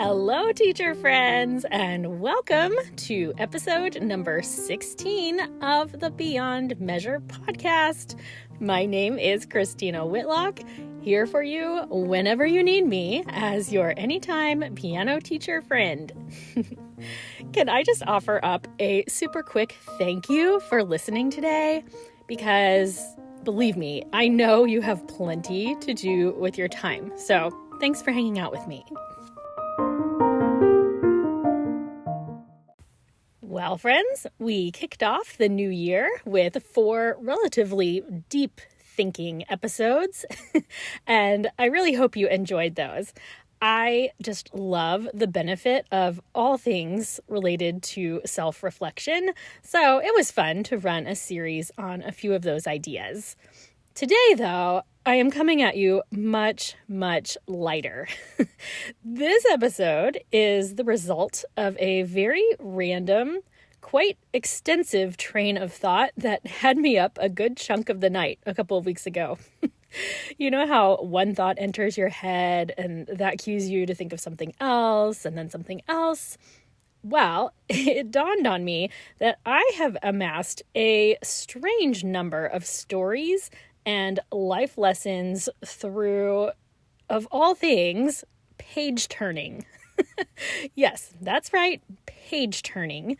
Hello, teacher friends, and welcome to episode number 16 of the Beyond Measure podcast. My name is Christina Whitlock, here for you whenever you need me as your anytime piano teacher friend. Can I just offer up a super quick thank you for listening today? Because believe me, I know you have plenty to do with your time, so thanks for hanging out with me. Well, friends, we kicked off the new year with 4 relatively deep thinking episodes, and I really hope you enjoyed those. I just love the benefit of all things related to self-reflection, so it was fun to run a series on a few of those ideas. Today, though, I am coming at you much, much lighter. This episode is the result of a very random, quite extensive train of thought that had me up a good chunk of the night a couple of weeks ago. You know how one thought enters your head and that cues you to think of something else and then something else? Well, it dawned on me that I have amassed a strange number of stories and life lessons through, of all things, page turning. Yes, that's right, page turning.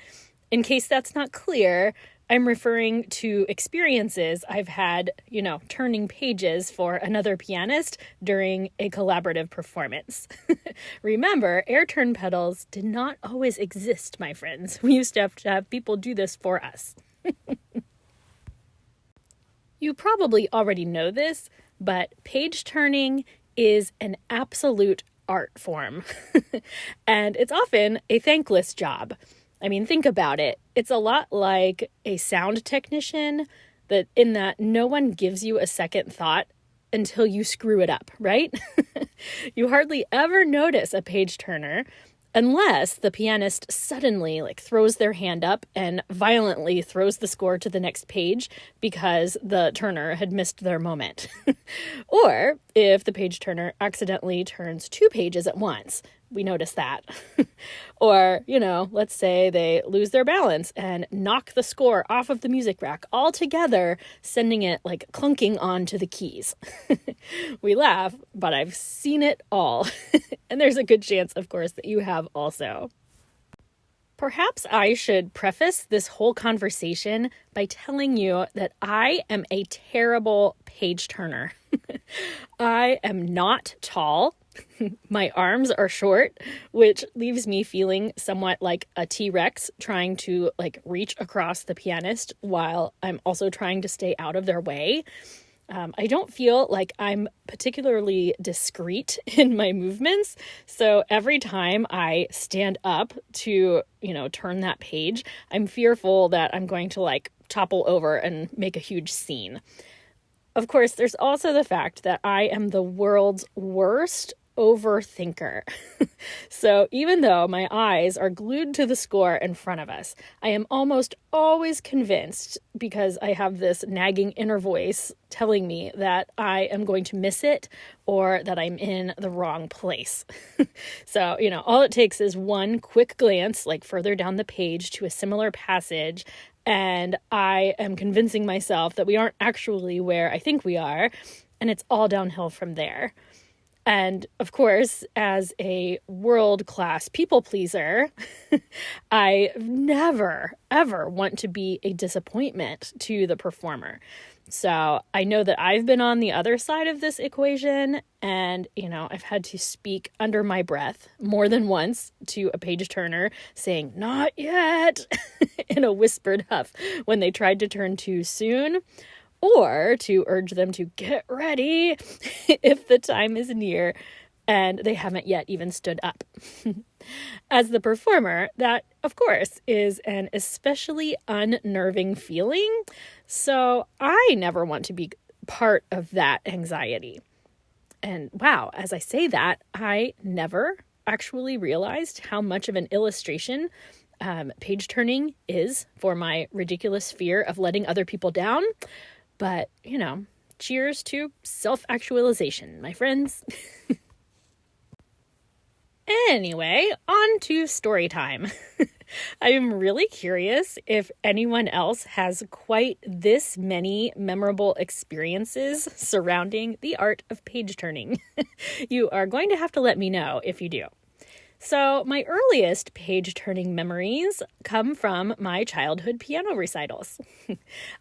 In case that's not clear, I'm referring to experiences I've had, turning pages for another pianist during a collaborative performance. Remember, air turn pedals did not always exist, my friends. We used to have people do this for us. You probably already know this, but page turning is an absolute art form. And it's often a thankless job. I mean, think about it. It's a lot like a sound technician in that no one gives you a second thought until you screw it up, right? You hardly ever notice a page turner unless the pianist suddenly throws their hand up and violently throws the score to the next page because the turner had missed their moment. Or if the page turner accidentally turns 2 pages at once. We notice that. Or, let's say they lose their balance and knock the score off of the music rack altogether, sending it clunking onto the keys. We laugh, but I've seen it all. And there's a good chance, of course, that you have also. Perhaps I should preface this whole conversation by telling you that I am a terrible page turner. I am not tall. My arms are short, which leaves me feeling somewhat like a T-Rex trying to reach across the pianist while I'm also trying to stay out of their way. I don't feel like I'm particularly discreet in my movements. So every time I stand up to, turn that page, I'm fearful that I'm going to topple over and make a huge scene. Of course, there's also the fact that I am the world's worst overthinker. So even though my eyes are glued to the score in front of us, I am almost always convinced, because I have this nagging inner voice telling me that I am going to miss it or that I'm in the wrong place. So, all it takes is one quick glance, further down the page to a similar passage, and I am convincing myself that we aren't actually where I think we are, and it's all downhill from there. And of course, as a world-class people pleaser, I never, ever want to be a disappointment to the performer. So I know that I've been on the other side of this equation, and, I've had to speak under my breath more than once to a page turner saying, "Not yet," in a whispered huff when they tried to turn too soon, or to urge them to get ready if the time is near and they haven't yet even stood up. As the performer, that, of course, is an especially unnerving feeling, so I never want to be part of that anxiety. And wow, as I say that, I never actually realized how much of an illustration page turning is for my ridiculous fear of letting other people down. But, cheers to self-actualization, my friends. Anyway, on to story time. I'm really curious if anyone else has quite this many memorable experiences surrounding the art of page turning. You are going to have to let me know if you do. So, my earliest page turning memories come from my childhood piano recitals.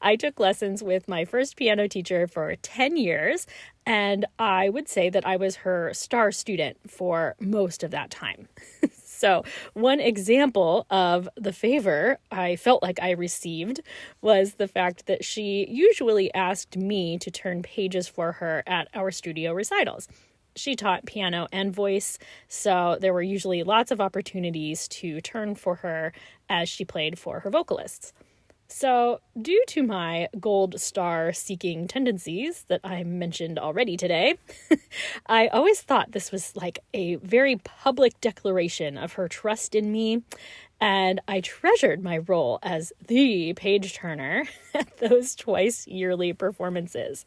I took lessons with my first piano teacher for 10 years, and I would say that I was her star student for most of that time. So, one example of the favor I felt like I received was the fact that she usually asked me to turn pages for her at our studio recitals. She taught piano and voice, so there were usually lots of opportunities to turn for her as she played for her vocalists. So, due to my gold star seeking tendencies that I mentioned already today, I always thought this was like a very public declaration of her trust in me, and I treasured my role as the page turner at those twice yearly performances.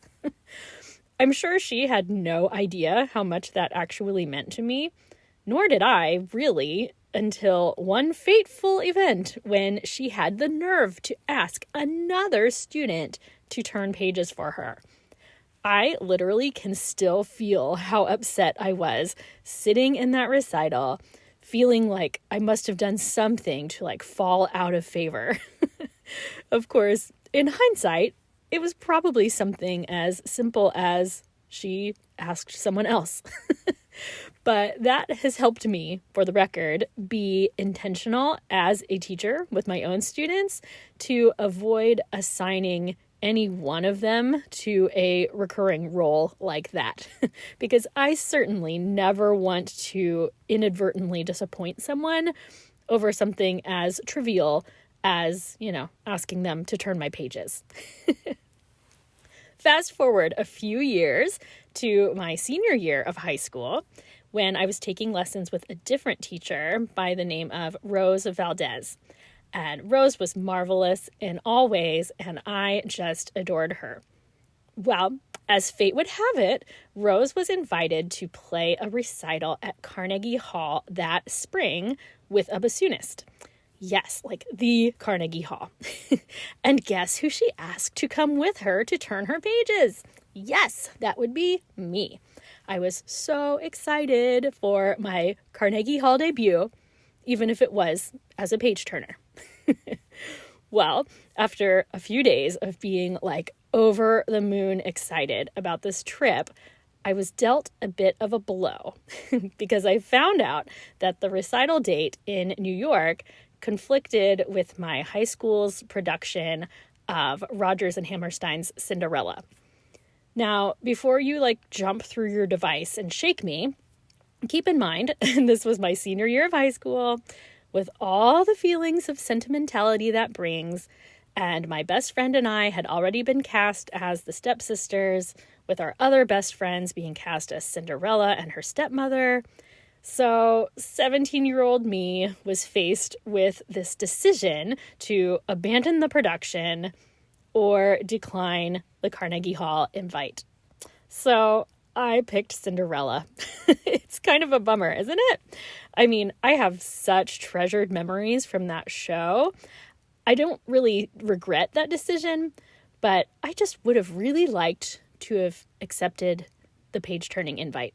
I'm sure she had no idea how much that actually meant to me, nor did I, really, until one fateful event when she had the nerve to ask another student to turn pages for her. I literally can still feel how upset I was sitting in that recital, feeling like I must have done something to fall out of favor. Of course, in hindsight, it was probably something as simple as she asked someone else. But that has helped me, for the record, be intentional as a teacher with my own students to avoid assigning any one of them to a recurring role like that. Because I certainly never want to inadvertently disappoint someone over something as trivial as, asking them to turn my pages. Fast forward a few years to my senior year of high school, when I was taking lessons with a different teacher by the name of Rose Valdez. And Rose was marvelous in all ways, and I just adored her. Well, as fate would have it, Rose was invited to play a recital at Carnegie Hall that spring with a bassoonist. Yes, like the Carnegie Hall. And guess who she asked to come with her to turn her pages? Yes, that would be me. I was so excited for my Carnegie Hall debut, even if it was as a page turner. Well, after a few days of being over the moon excited about this trip, I was dealt a bit of a blow because I found out that the recital date in New York conflicted with my high school's production of Rodgers and Hammerstein's Cinderella. Now, before you jump through your device and shake me, keep in mind, this was my senior year of high school, with all the feelings of sentimentality that brings, and my best friend and I had already been cast as the stepsisters, with our other best friends being cast as Cinderella and her stepmother. So 17-year-old me was faced with this decision to abandon the production or decline the Carnegie Hall invite. So I picked Cinderella. It's kind of a bummer, isn't it? I mean, I have such treasured memories from that show. I don't really regret that decision, but I just would have really liked to have accepted the page-turning invite.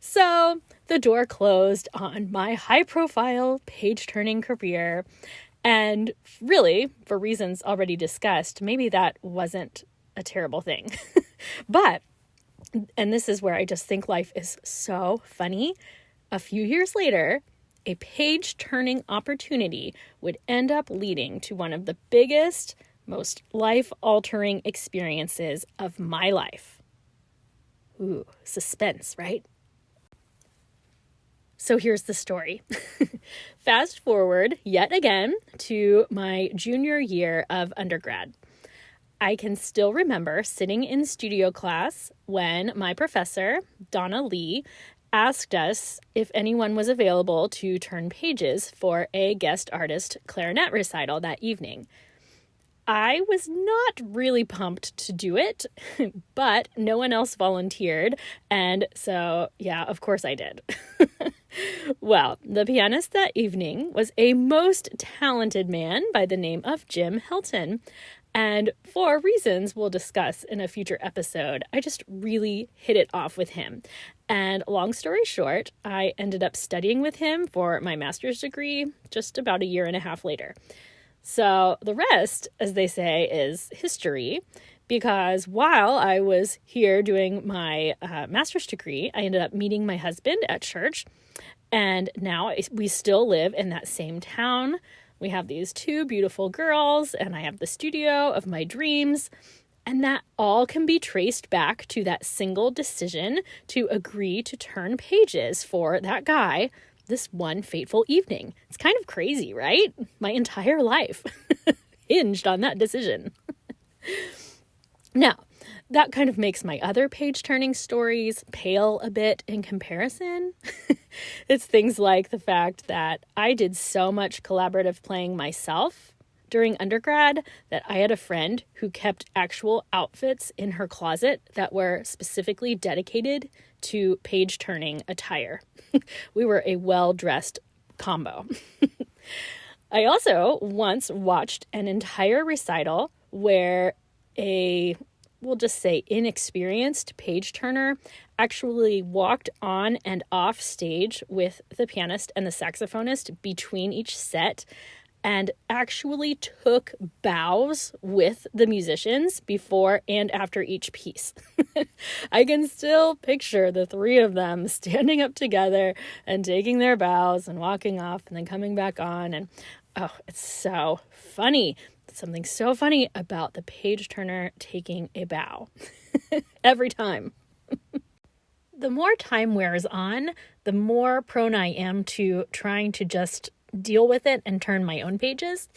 So the door closed on my high-profile page-turning career, and really, for reasons already discussed, maybe that wasn't a terrible thing. But, and this is where I just think life is so funny, a few years later, a page-turning opportunity would end up leading to one of the biggest, most life-altering experiences of my life. Ooh, suspense, right? So here's the story. Fast forward yet again to my junior year of undergrad. I can still remember sitting in studio class when my professor, Donna Lee, asked us if anyone was available to turn pages for a guest artist clarinet recital that evening. I was not really pumped to do it, but no one else volunteered, and so, yeah, of course I did. Well, the pianist that evening was a most talented man by the name of Jim Hilton. And for reasons we'll discuss in a future episode, I just really hit it off with him. And long story short, I ended up studying with him for my master's degree just about a year and a half later. So the rest, as they say, is history, because while I was here doing my master's degree, I ended up meeting my husband at church. And now we still live in that same town. We have these two beautiful girls, and I have the studio of my dreams. And that all can be traced back to that single decision to agree to turn pages for that guy this one fateful evening. It's kind of crazy, right? My entire life hinged on that decision. Now, that kind of makes my other page-turning stories pale a bit in comparison. It's things like the fact that I did so much collaborative playing myself during undergrad that I had a friend who kept actual outfits in her closet that were specifically dedicated to page-turning attire. We were a well-dressed combo. I also once watched an entire recital where we'll just say inexperienced page turner actually walked on and off stage with the pianist and the saxophonist between each set and actually took bows with the musicians before and after each piece. I can still picture the three of them standing up together and taking their bows and walking off and then coming back on. And oh, it's so funny. Something so funny about the page turner taking a bow every time. The more time wears on, the more prone I am to trying to just deal with it and turn my own pages.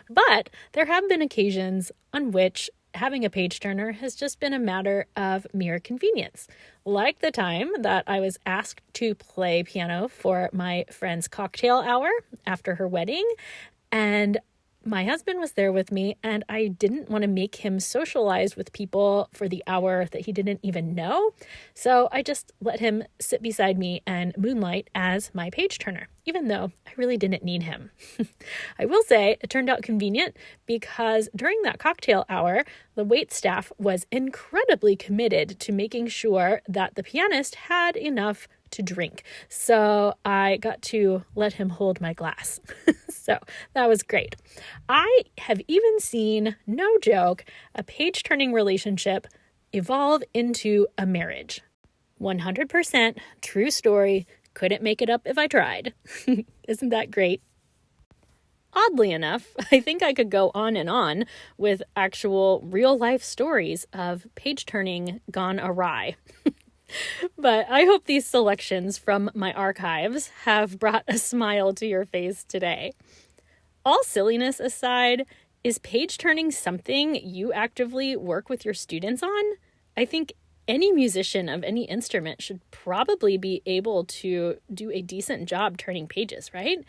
But there have been occasions on which having a page turner has just been a matter of mere convenience. Like the time that I was asked to play piano for my friend's cocktail hour after her wedding, and my husband was there with me, and I didn't want to make him socialize with people for the hour that he didn't even know. So I just let him sit beside me and moonlight as my page turner, even though I really didn't need him. I will say it turned out convenient because during that cocktail hour, the wait staff was incredibly committed to making sure that the pianist had enough to drink. So I got to let him hold my glass. So that was great. I have even seen, no joke, a page-turning relationship evolve into a marriage. 100% true story. Couldn't make it up if I tried. Isn't that great? Oddly enough, I think I could go on and on with actual real-life stories of page-turning gone awry. But I hope these selections from my archives have brought a smile to your face today. All silliness aside, is page turning something you actively work with your students on? I think any musician of any instrument should probably be able to do a decent job turning pages, right?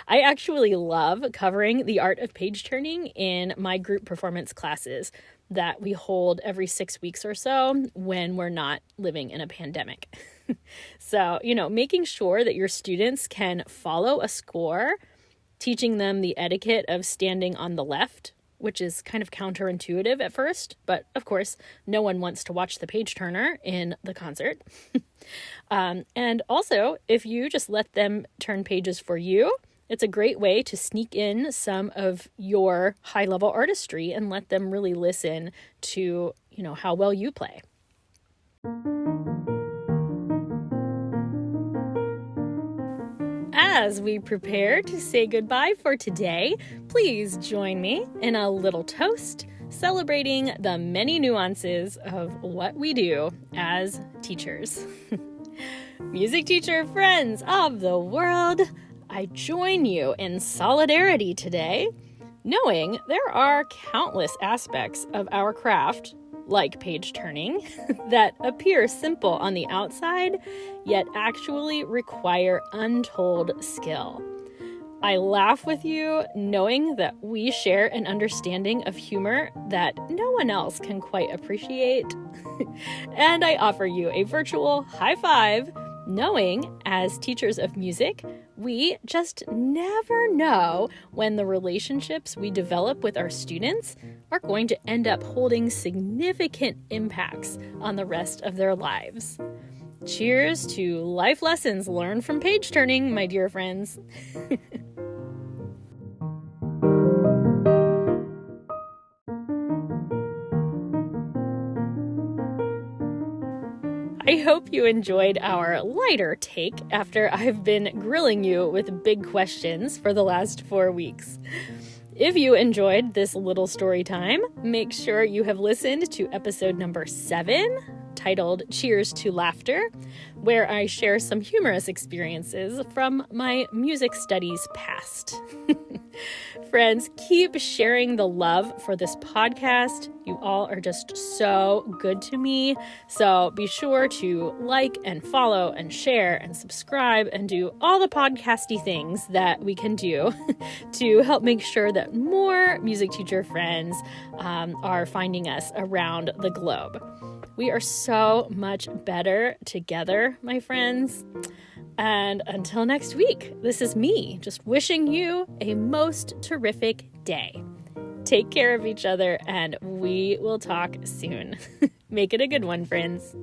I actually love covering the art of page turning in my group performance classes that we hold every 6 weeks or so when we're not living in a pandemic. So, making sure that your students can follow a score, teaching them the etiquette of standing on the left, which is kind of counterintuitive at first, but of course, no one wants to watch the page turner in the concert. And also, if you just let them turn pages for you, it's a great way to sneak in some of your high-level artistry and let them really listen to, how well you play. As we prepare to say goodbye for today, please join me in a little toast celebrating the many nuances of what we do as teachers. Music teacher friends of the world, I join you in solidarity today, knowing there are countless aspects of our craft, like page turning, that appear simple on the outside, yet actually require untold skill. I laugh with you, knowing that we share an understanding of humor that no one else can quite appreciate. And I offer you a virtual high five Knowing, as teachers of music, we just never know when the relationships we develop with our students are going to end up holding significant impacts on the rest of their lives. Cheers to life lessons learned from page turning, my dear friends. I hope you enjoyed our lighter take after I've been grilling you with big questions for the last 4 weeks. If you enjoyed this little story time, make sure you have listened to episode number 7, titled Cheers to Laughter, where I share some humorous experiences from my music studies past. Friends, keep sharing the love for this podcast. You all are just so good to me. So be sure to like and follow and share and subscribe and do all the podcasty things that we can do to help make sure that more music teacher friends are finding us around the globe. We are so much better together, my friends. And until next week, this is me just wishing you a most terrific day. Take care of each other, and we will talk soon. Make it a good one, friends.